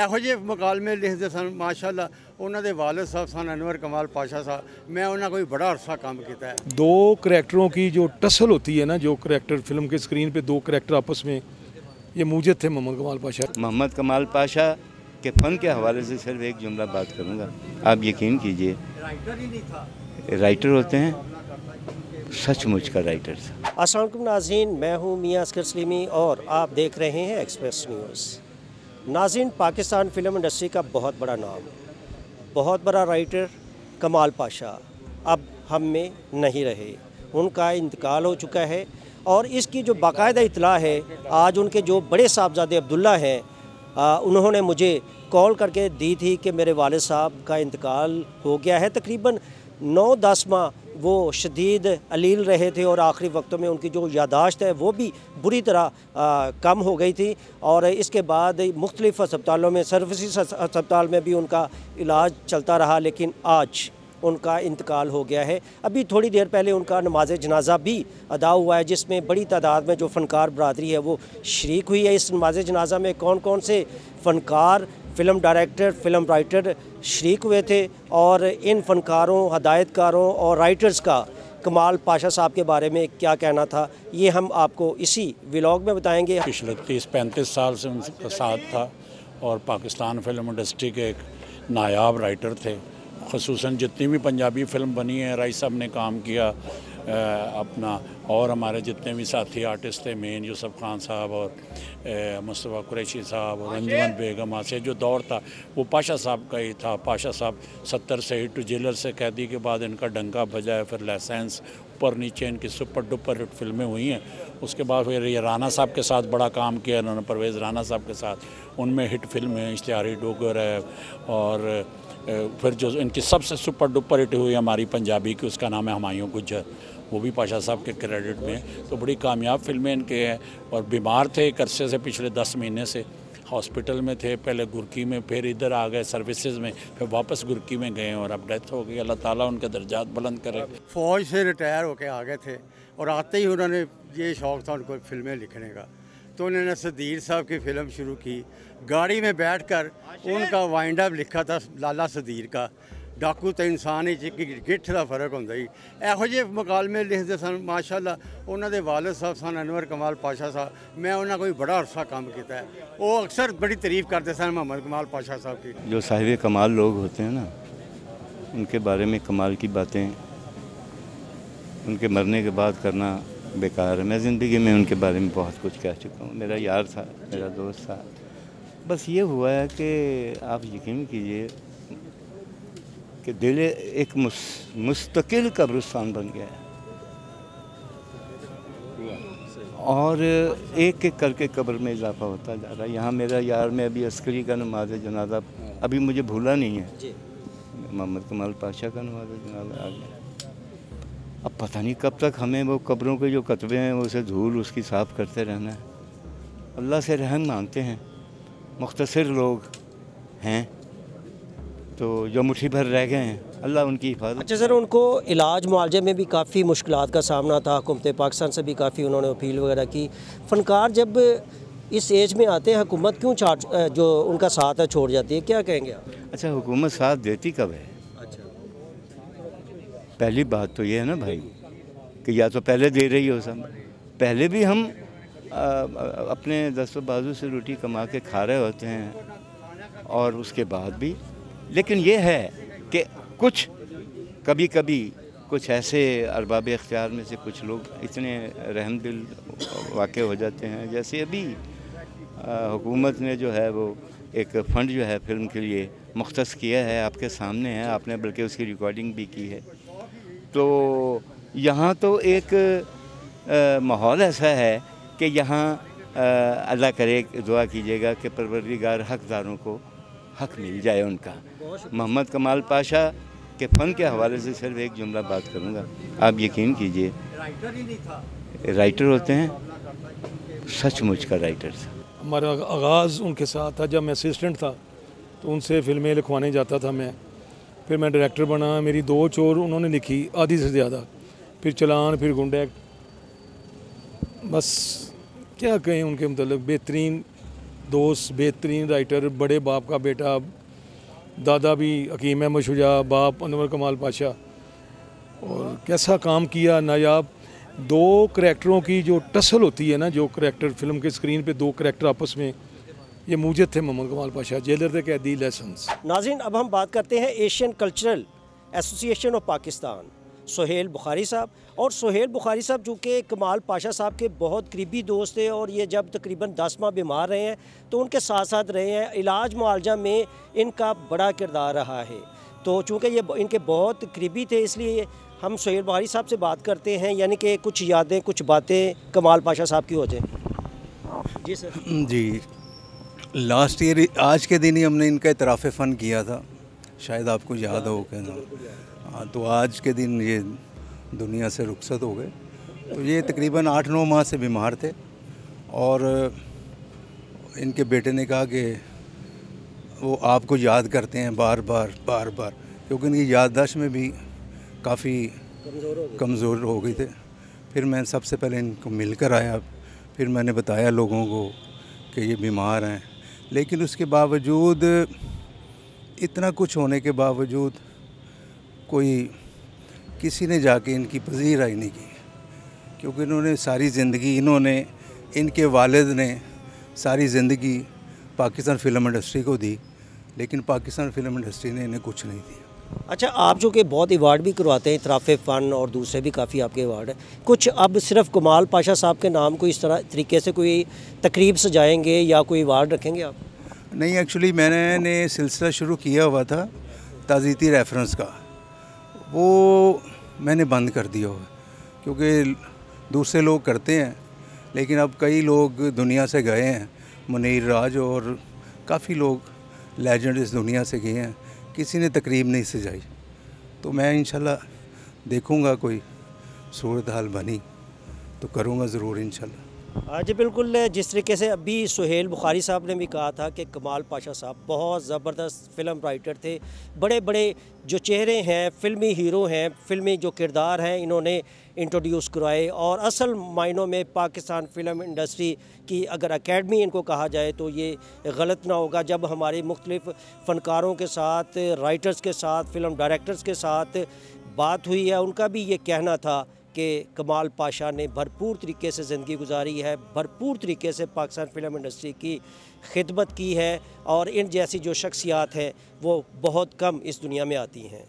ਇਹੋ ਜਿਹੇ ਮੁਕਾਲਮੇ ਲਿਖਦੇ ਸਨ ਮਾਸ਼ਾਅੱਲਾ। ਉਹਨਾਂ ਦੇ वालिद साहब सन अनवर कमाल पाशा साहब, मैं उन्होंने कोई बड़ा अरसा काम किया है। दो करैक्टरों की जो टसल होती है ना, जो करैक्टर फिल्म के स्क्रीन पे दो करैक्टर आपस में, ये मूजिद थे मोहम्मद कमाल पाशा। मोहम्मद कमाल पाशा के फ़न के हवाले से सिर्फ एक जुमला बात करूँगा, आप यकीन कीजिए राइटर ही नहीं था, राइटर होते हैं, सचमुच का राइटर था। अस्सलाम वालेकुम नाज़रीन, मैं हूँ मियां असगर सलीमी और आप देख रहे हैं एक्सप्रेस न्यूज़। नाज़रीन, पाकिस्तान फ़िल्म इंडस्ट्री का बहुत बड़ा नाम, बहुत बड़ा राइटर कमाल पाशा अब हम में नहीं रहे, उनका इंतकाल हो चुका है। और इसकी जो बाकायदा इतला है, आज उनके जो बड़े साहबजादे अब्दुल्ला हैं, उन्होंने मुझे कॉल करके दी थी कि मेरे वालिद साहब का इंतकाल हो गया है। तकरीबन 9-10 माह वो शदीद अलील रहे थे और आखिरी वक्तों में उनकी जो यादाश्त है वो भी बुरी तरह कम हो गई थी। और इसके बाद मुख्तलिफ़ अस्पतालों में, सर्विसेज अस्पताल में भी उनका इलाज चलता रहा, लेकिन आज उनका इंतकाल हो गया है। अभी थोड़ी देर पहले उनका नमाज जनाजा भी अदा हुआ है, जिसमें बड़ी तादाद में जो फ़नकार बरादरी है वो शरीक हुई है। इस नमाज जनाजा में कौन कौन से फ़नकार, फ़िल्म डायरेक्टर, फ़िल्म राइटर शरीक हुए थे, और इन फ़नकारों, हदायतकारों और राइटर्स का कमाल पाशा साहब के बारे में क्या कहना था, ये हम आपको इसी व्लॉग में बताएंगे। पिछले 30-35 साल से उनके साथ था और पाकिस्तान फ़िल्म इंडस्ट्री के एक नायाब राइटर थे। ख़ुसूसन जितनी भी पंजाबी फ़िल्म बनी है, राय साहब ने काम किया अपना, और हमारे जितने भी साथी आर्टिस्ट थे, मेन यूसुफ खान साहब और मुस्तफ़ा कुरैशी साहब और अंजुमन बेगम, से जो दौर था वो पाशा साहब का ही था। पाशा साहब 70 से हिट, जेलर से कैदी के बाद इनका डंका बजा है, फिर लाइसेंस, ऊपर नीचे इनकी सुपर डुपर हिट फिल्में हुई हैं। उसके बाद फिर ये राना साहब के साथ बड़ा काम किया इन्होंने, परवेज़ राना साहब के साथ, उनमें हिट फिल्म है इश्तिहारी डोगर है। और फिर जो इनकी सबसे सुपर डुपर हिट हुई हमारी पंजाबी की, उसका नाम है हुमायूं गुज्जर, वो भी पाशा साहब के क्रेडिट में। तो बड़ी कामयाब फिल्में इनके हैं। और बीमार थे एक अरसे से, पिछले 10 महीने से हॉस्पिटल में थे, पहले गुरकी में, फिर इधर आ गए सर्विसेज में, फिर वापस गुरकी में गए और अब डेथ हो गई। अल्लाह ताला उनके दर्जात बुलंद करे। फ़ौज से रिटायर होकर आ गए थे और आते ही उन्होंने ये शौक़ था उनको फ़िल्में लिखने का, तो उन्होंने सदीर साहब की फ़िल्म शुरू की। गाड़ी में बैठकर उनका वाइंड अप लिखा था लाला सदीर का, डाकू तो इंसान ही गिट्ठ का फर्क होंदा ही। ਇਹੋ ਜਿਹੇ मुकालमे लिखते सन माशाअल्लाह। उन्होंने वालिद साहब सन अनवर कमाल पाशा साहब, मैं उन्होंने कोई बड़ा अरसा काम किया है। वो अक्सर बड़ी तारीफ़ करते सन मोहम्मद कमाल पाशा साहब की। जो साहिब कमाल लोग होते हैं ना, उनके बारे में कमाल की बातें उनके मरने के बाद करना बेकार है। मैं ज़िंदगी में उनके बारे में बहुत कुछ कह चुका हूँ। मेरा यार था, मेरा दोस्त था। बस ये हुआ है कि आप यकीन कीजिए कि दिल एक मुस्तकिल कब्रिस्तान बन गया है, और एक एक करके कब्र में इजाफा होता जा रहा है। यहाँ मेरा यार में अभी अस्करी का नमाज जनाजा अभी मुझे भूला नहीं है, मोहम्मद कमाल पाशा का नमाज जनाजा आ गया। अब पता नहीं कब तक हमें वो कब्रों के जो कतबे हैं उसे धूल उसकी साफ़ करते रहना है। अल्लाह से रहम मांगते हैं, मुख्तसर लोग हैं तो जो मुट्ठी भर रह गए हैं, अल्लाह उनकी हिफाजत। अच्छा सर, उनको इलाज मुआवजे में भी काफ़ी मुश्किलात का सामना था, हुकूमत पाकिस्तान से भी काफ़ी उन्होंने अपील वगैरह की। फ़नकार जब इस एज में आते हैं, हुकूमत क्यों जो उनका साथ है छोड़ जाती है, क्या कहेंगे आप? अच्छा, हुकूमत साथ देती कब है? अच्छा, पहली बात तो ये है ना भाई कि या तो पहले दे रही हो सब। पहले भी हम अपने दस्तों बाजू से रोटी कमा के खा रहे होते हैं, और उसके बाद भी। लेकिन ये है कि कुछ कभी कभी कुछ ऐसे अरबाब इख्तियार में से कुछ लोग इतने रहमदिल वाक़ हो जाते हैं। जैसे अभी हुकूमत ने जो है वो एक फ़ंड जो है फ़िल्म के लिए मुख्तस किया है, आपके सामने है, आपने बल्कि उसकी रिकॉर्डिंग भी की है। तो यहाँ तो एक माहौल ऐसा है कि यहाँ अल्लाह करे, दुआ कीजिएगा कि परवरदिगार हक़दारों को हक़ मिल जाए उनका। मोहम्मद कमाल पाशा के फ़न के हवाले से सिर्फ एक जुमला बात करूँगा, आप यकीन कीजिए राइटर ही नहीं था, राइटर होते हैं, सचमुच का राइटर था। हमारा आगाज़ उनके साथ था, जब मैं असिस्टेंट था तो उनसे फ़िल्में लिखवाने जाता था मैं। फिर मैं डायरेक्टर बना, मेरी 2 चोर उन्होंने लिखी, आधी से ज़्यादा, फिर चलान, फिर गुंडा। बस क्या कहें उनके मतलब, बेहतरीन दोस्त बेहतरीन राइटर, बड़े बाप का बेटा, दादा भी हकीम अहमद शुजा, बाप अनवर कमाल पाशा, और कैसा काम किया नायाब। दो करैक्टरों की जो टसल होती है ना, जो करैक्टर फिल्म के स्क्रीन पे दो करैक्टर आपस में, ये मूजिद थे मोहम्मद कमाल पाशा, जेलर थे कैदी, लेसन्स। नाज़रीन, अब हम बात करते हैं Asian cultural association of Pakistan, Sohail Bukhari साहब। और सोहेल बुखारी साहब जो कि कमाल पाशा साहब के बहुत करीबी दोस्त थे, और ये जब तकरीबन 10 माह बीमार रहे हैं तो उनके साथ साथ रहे हैं। इलाज मुआलजा में इनका बड़ा किरदार रहा है। तो चूँकि ये इनके बहुत करीबी थे, इसलिए हम सोहेल बुखारी साहब से बात करते हैं, यानी कि कुछ यादें, कुछ बातें कमाल पाशा साहब की हो जाए। जी सर। जी, लास्ट ईयर आज के दिन ही हमने इनका इतराफ़ फ़न किया था, शायद आपको याद हो कि ना। हाँ, तो आज के दिन ये दुनिया से रुखसत हो गए। तो ये तकरीबन 8-9 माह से बीमार थे, और इनके बेटे ने कहा कि वो आपको याद करते हैं बार बार, क्योंकि इनकी याददाश्त में भी काफ़ी कमज़ोर हो गए थे। फिर मैं सबसे पहले इनको मिलकर आया, फिर मैंने बताया लोगों को कि ये बीमार हैं, लेकिन उसके बावजूद, इतना कुछ होने के बावजूद, कोई किसी ने जाके इनकी पजीराई नहीं की, क्योंकि इन्होंने सारी ज़िंदगी, इनके वालिद ने सारी ज़िंदगी पाकिस्तान फ़िल्म इंडस्ट्री को दी, लेकिन पाकिस्तान फ़िल्म इंडस्ट्री ने इन्हें कुछ नहीं दिया। अच्छा, आप जो कि बहुत अवार्ड भी करवाते हैं, इतराफ़े फ़न और दूसरे भी काफ़ी आपके अवार्ड हैं, कुछ अब सिर्फ कमाल पाशा साहब के नाम को इस तरह तरीके से कोई तकरीब सजाएंगे या कोई अवार्ड रखेंगे आप? नहीं, एक्चुअली मैंने सिलसिला शुरू किया हुआ था ताज़ीती रेफरेंस का, वो मैंने बंद कर दिया हुआ, क्योंकि दूसरे लोग करते हैं, लेकिन अब कई लोग दुनिया से गए हैं, मुनीर राज और काफ़ी लोग लेजेंड इस दुनिया से गए हैं, किसी ने तकरीब नहीं सजाई। तो मैं इंशाल्लाह देखूंगा, कोई सूरत हाल बनी तो करूंगा ज़रूर इंशाल्लाह। जी बिल्कुल, जिस तरीके से अभी सोहेल बुखारी साहब ने भी कहा था कि कमाल पाशा साहब बहुत ज़बरदस्त फ़िल्म राइटर थे, बड़े बड़े जो चेहरे हैं, फ़िल्मी हीरो हैं, फ़िल्मी जो किरदार हैं, इन्होंने इंट्रोड्यूस करवाए। और असल मायनों में पाकिस्तान फ़िल्म इंडस्ट्री की अगर अकेडमी इनको कहा जाए तो ये गलत ना होगा। जब हमारे मुख्तलिफ़ फ़नकारों के साथ, राइटर्स के साथ, फ़िल्म डायरेक्टर्स के साथ बात हुई है, उनका भी ये कहना था कि कमाल पाशा ने भरपूर तरीके से ज़िंदगी गुजारी है, भरपूर तरीके से पाकिस्तान फ़िल्म इंडस्ट्री की खिदमत की है, और इन जैसी जो शख्सियात हैं वो बहुत कम इस दुनिया में आती हैं।